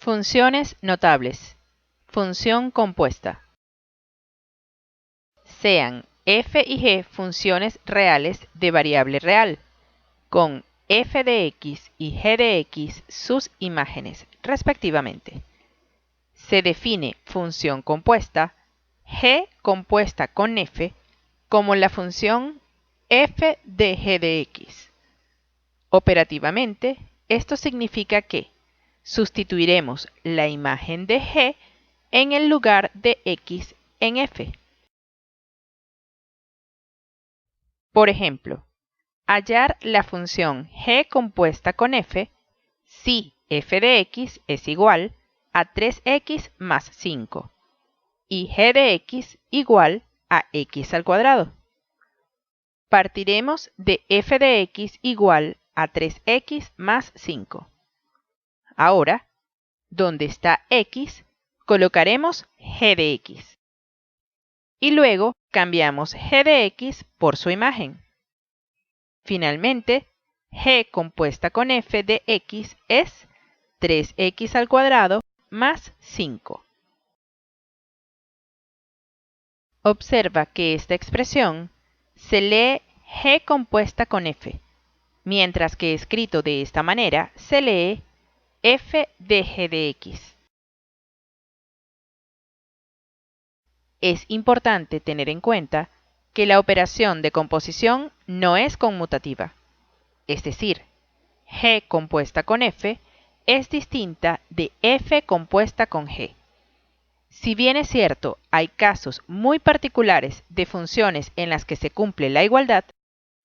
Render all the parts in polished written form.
Funciones notables. Función compuesta. Sean f y g funciones reales de variable real, con f de x y g de x sus imágenes, respectivamente. Se define función compuesta, g compuesta con f, como la función f de g de x. Operativamente, esto significa que sustituiremos la imagen de g en el lugar de x en f. Por ejemplo, hallar la función g compuesta con f si f de x es igual a 3x más 5 y g de x igual a x al cuadrado. Partiremos de f de x igual a 3x más 5. Ahora, donde está x, colocaremos g de x. Y luego cambiamos g de x por su imagen. Finalmente, g compuesta con f de x es 3x al cuadrado más 5. Observa que esta expresión se lee g compuesta con f, mientras que escrito de esta manera se lee f de g de x. Es importante tener en cuenta que la operación de composición no es conmutativa, es decir, g compuesta con f es distinta de f compuesta con g. Si bien es cierto, hay casos muy particulares de funciones en las que se cumple la igualdad,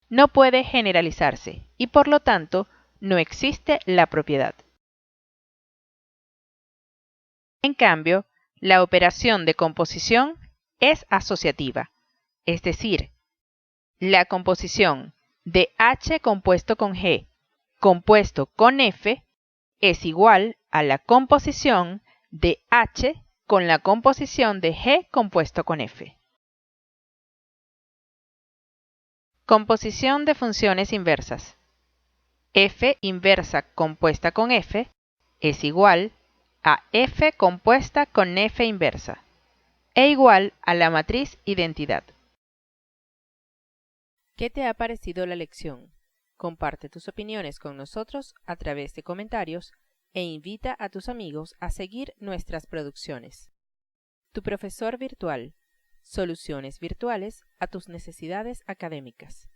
no puede generalizarse y por lo tanto no existe la propiedad. En cambio, la operación de composición es asociativa, es decir, la composición de h compuesto con g compuesto con f es igual a la composición de h con la composición de g compuesto con f. Composición de funciones inversas. F inversa compuesta con f es igual a f compuesta con f inversa e igual a la matriz identidad. ¿Qué te ha parecido la lección? Comparte tus opiniones con nosotros a través de comentarios e invita a tus amigos a seguir nuestras producciones. Tu profesor virtual. Soluciones virtuales a tus necesidades académicas.